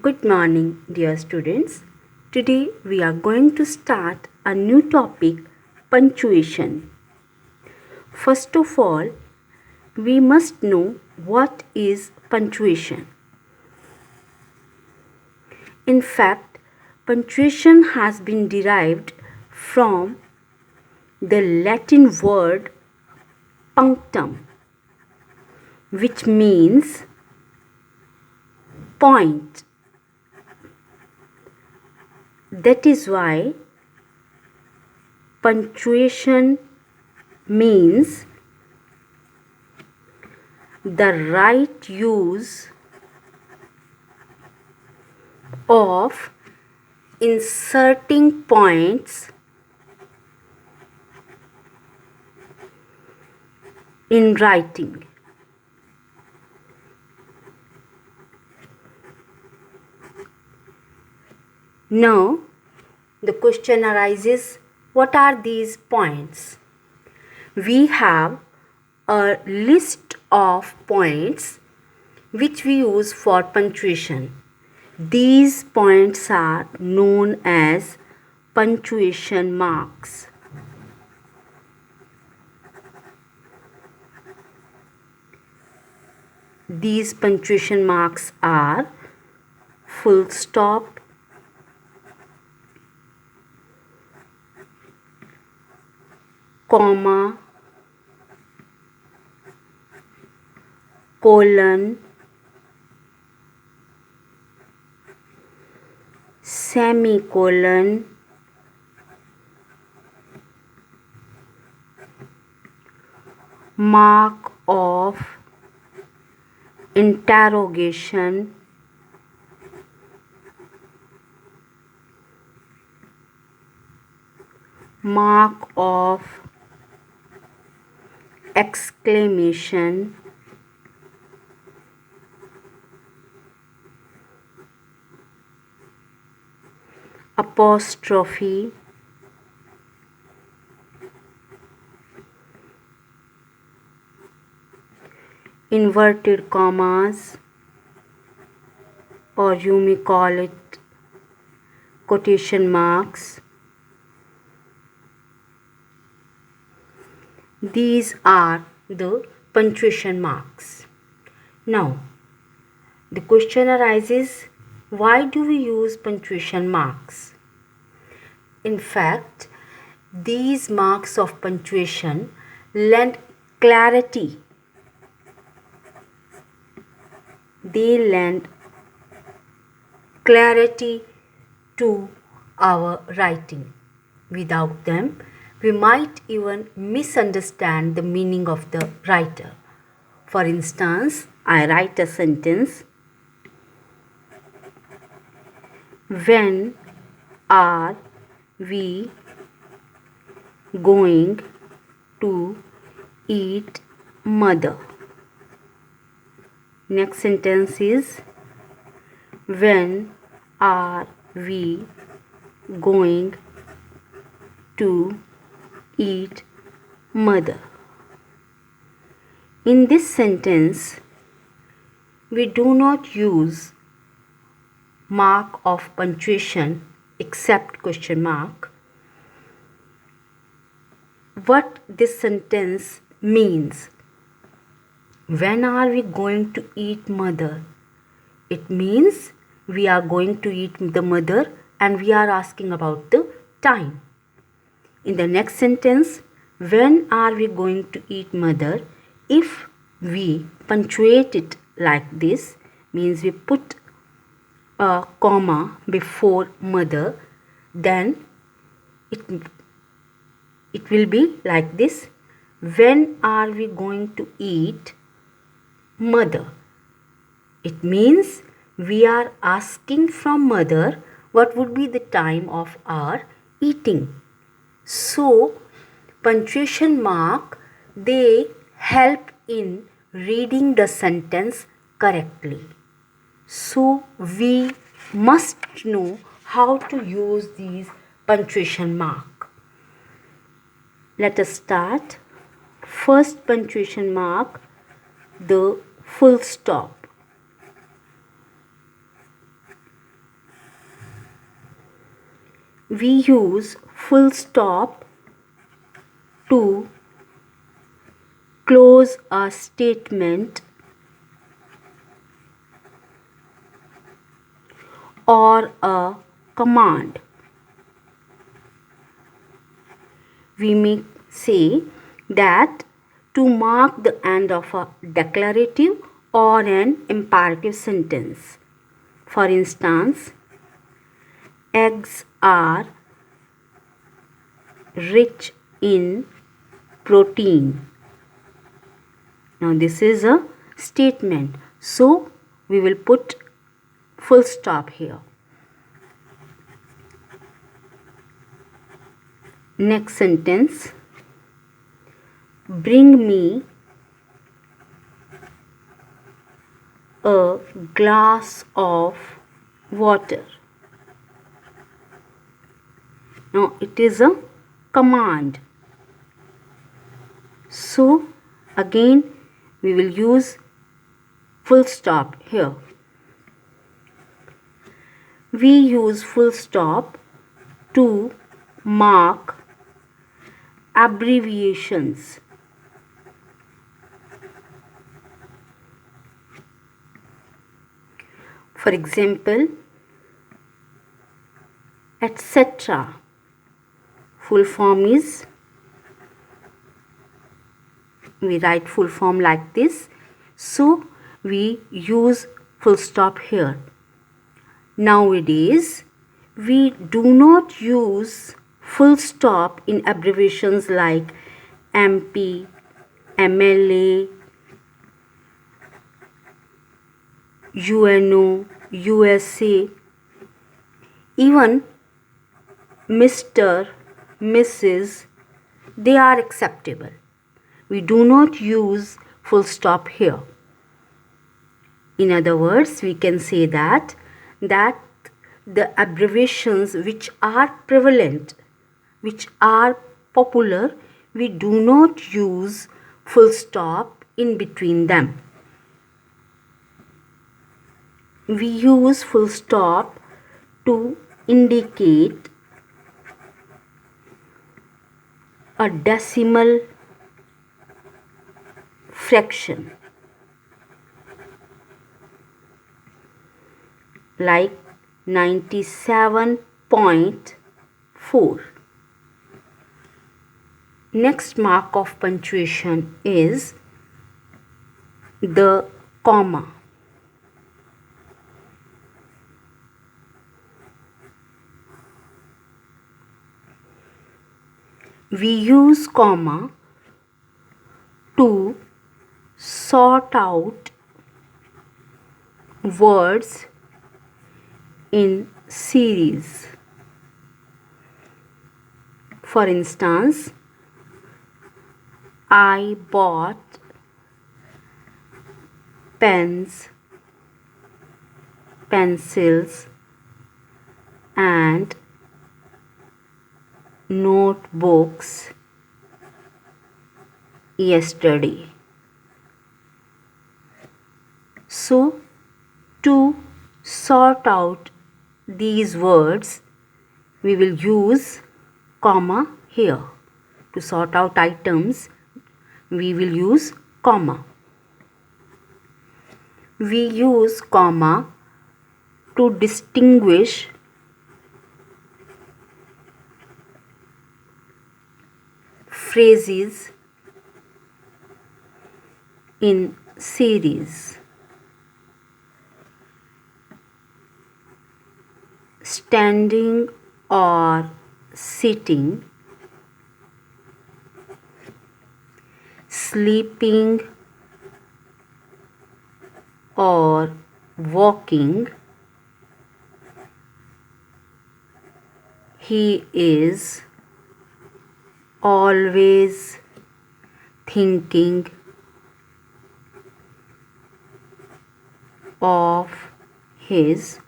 Good morning, dear students. Today we are going to start a new topic, punctuation. First of all, we must know what is punctuation. In fact, punctuation has been derived from the Latin word punctum, which means point. That is why punctuation means the right use of inserting points in writing. Now, the question arises, what are these points? We have a list of points which we use for punctuation. These points are known as punctuation marks. These punctuation marks are full stop, comma, colon, semicolon, mark of interrogation, mark of exclamation, apostrophe, inverted commas, or you may call it quotation marks. These are the punctuation marks. Now, the question arises, why do we use punctuation marks? In fact, these marks of punctuation lend clarity. They lend clarity to our writing. Without them, we might even misunderstand the meaning of the writer. For instance, I write a sentence, when are we going to eat mother? Next sentence is, when are we going to eat mother? In this sentence, we do not use mark of punctuation except question mark. What this sentence means, when are we going to eat mother? It means we are going to eat the mother and we are asking about the time. In the next sentence, when are we going to eat mother? If we punctuate it like this, means we put a comma before mother, then it will be like this, when are we going to eat mother? It means we are asking from mother what would be the time of our eating. So, punctuation mark, they help in reading the sentence correctly. So, we must know how to use these punctuation mark. Let us start. First punctuation mark, the full stop. we use full stop to close a statement or a command. We may say that to mark the end of a declarative or an imperative sentence. For instance, eggs are rich in protein. Now this is a statement, so we will put full stop here. Next sentence, bring me a glass of water. Now it is a command, so again we will use full stop here. We use full stop to mark abbreviations. For example, etc. Full form is, we write full form like this, so we use full stop here. Nowadays, we do not use full stop in abbreviations like MP, MLA, UNO, USA, even Mr., Mrs., they are acceptable. We do not use full stop here. In other words, we can say that the abbreviations which are prevalent, which are popular, we do not use full stop in between them. We use full stop to indicate a decimal fraction, like 97.4. Next mark of punctuation is the comma. We use comma to sort out words in series. For instance, I bought pens, pencils, and notebooks yesterday. So, to sort out these words, we will use comma here. To sort out items, we will use comma. We use comma to distinguish phrases in series. Standing or sitting, sleeping or walking, he is always thinking of his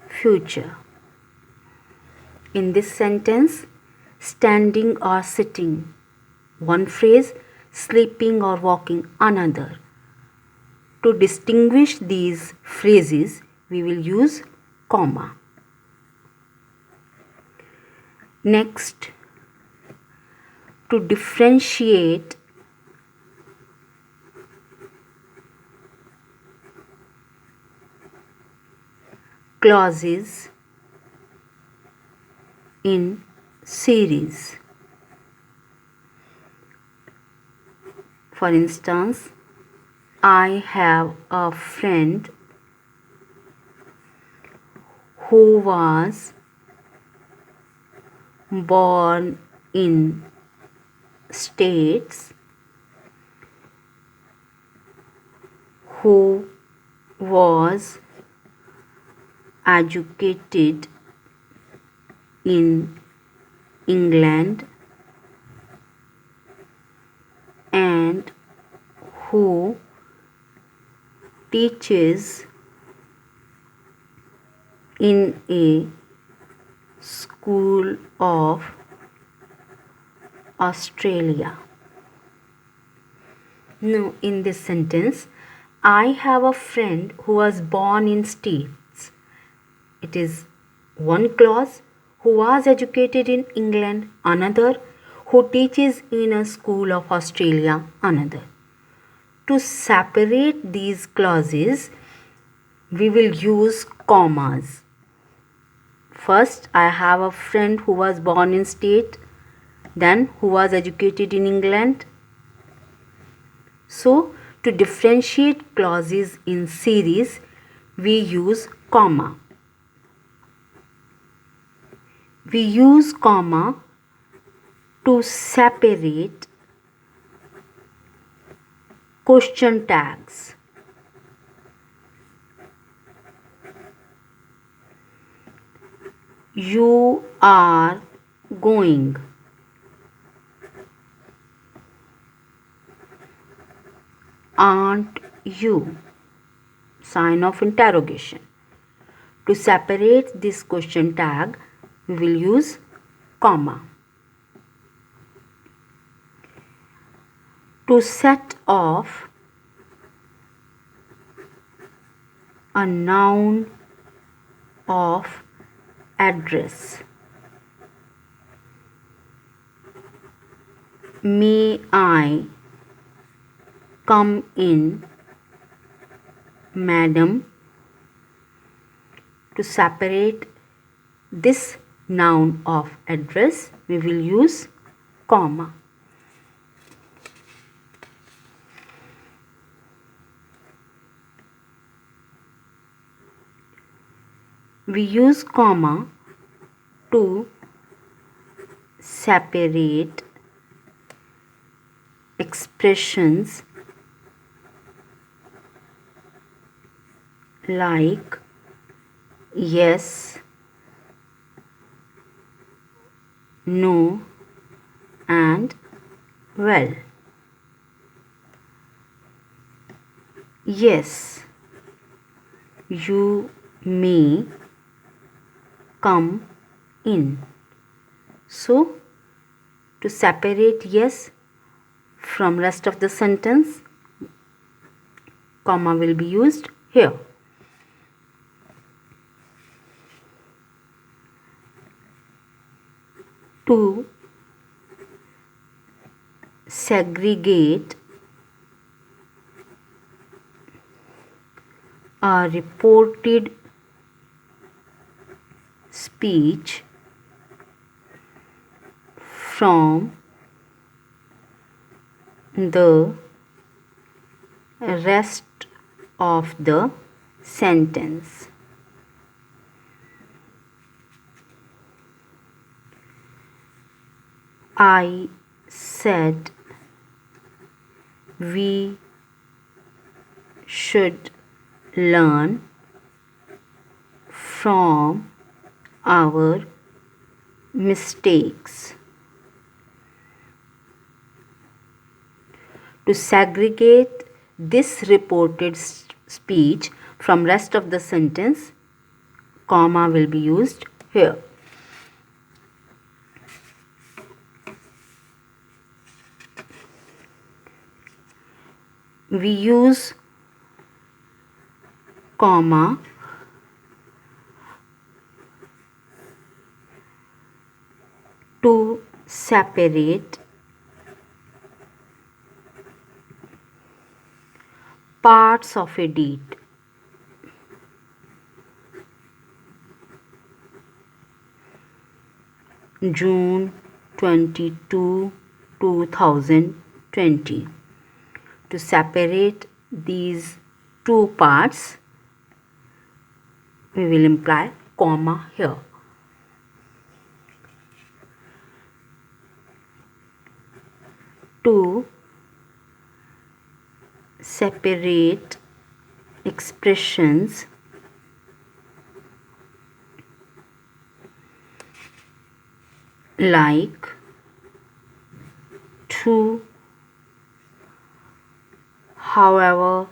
future. In this sentence, standing or sitting, one phrase, sleeping or walking, another. To distinguish these phrases, we will use comma. Next, to differentiate clauses in series. For instance, I have a friend who was born in States, who was educated in England, and who teaches in a school of Australia. Now, in this sentence, I have a friend who was born in States. It is one clause, who was educated in England, another, who teaches in a school of Australia, another. To separate these clauses, we will use commas. First, I have a friend who was born in State, then who was educated in England. So, to differentiate clauses in series, we use comma. We use comma to separate question tags. You are going. Aren't you? Sign of interrogation. To separate this question tag, we will use comma. To set off a noun of address. May I come in, madam? To separate this noun of address, we will use comma. We use comma to separate expressions like yes, no, and well. Yes, you may come in. So, to separate yes from rest of the sentence, comma will be used here. To segregate a reported speech from the rest of the sentence. I said we should learn from our mistakes. To segregate this reported speech from rest of the sentence, comma will be used here. We use comma to separate parts of a date. June 22, 2020. To separate these two parts, we will imply comma here. To separate expressions like to, however,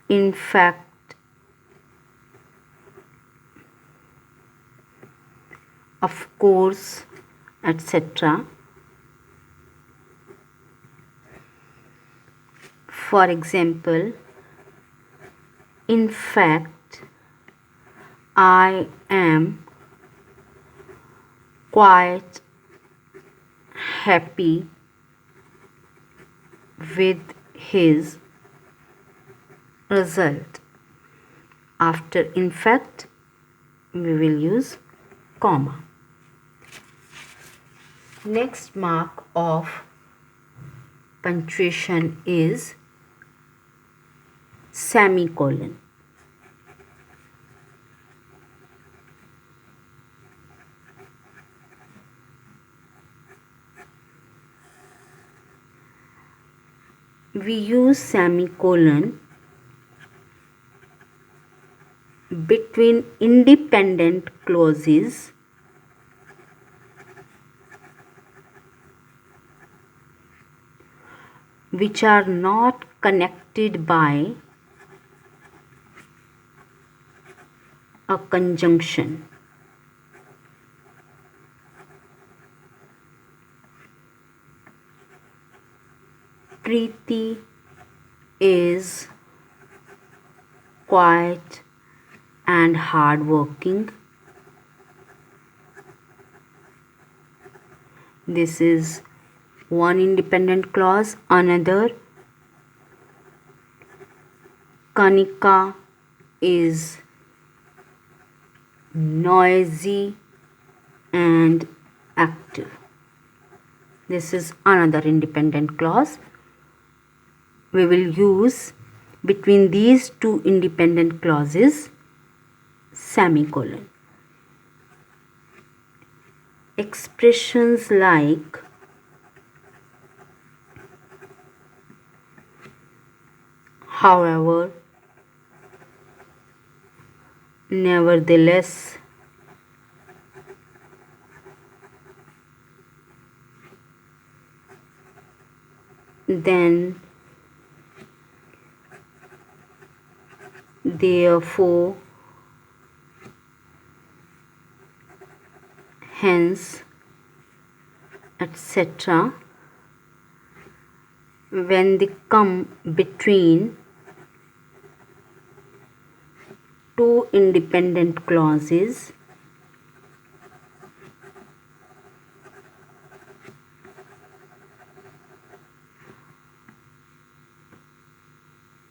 in fact, of course, etc. For example, in fact, I am quite happy with his result. After in fact, we will use comma. Next mark of punctuation is semicolon. We use semicolon between independent clauses which are not connected by a conjunction. Preeti is quiet and hardworking. This is one independent clause. Another, Kanika is noisy and active. This is another independent clause. We will use between these two independent clauses semicolon. Expressions like however, nevertheless, then, therefore, hence, etc. when they come between two independent clauses,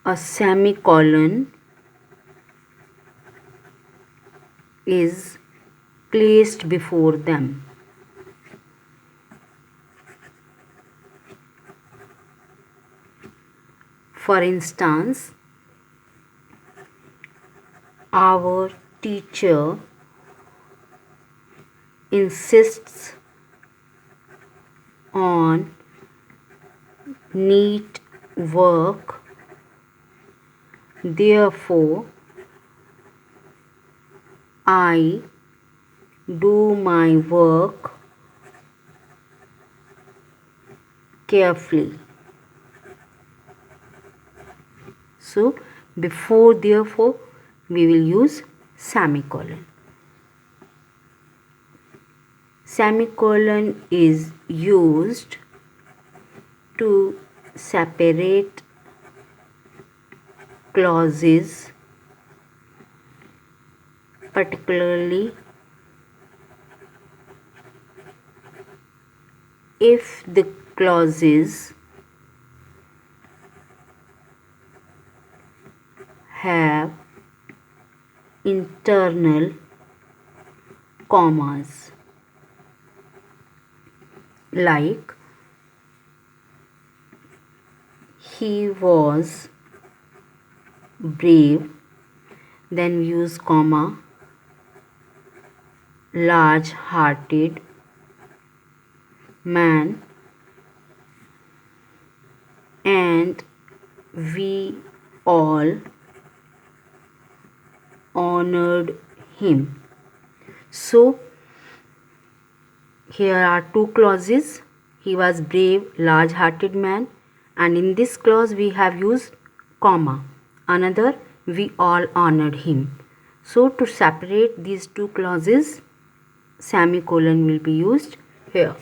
a semicolon is placed before them. For instance, our teacher insists on neat work, therefore I do my work carefully. So before therefore we will use semicolon. Semicolon is used to separate clauses, particularly if the clauses have internal commas, like he was brave, then we use comma, large-hearted man, and we all honored him. So here are two clauses. He was brave, large-hearted man, and in this clause we have used comma. Another, we all honored him. So to separate these two clauses, semicolon will be used here.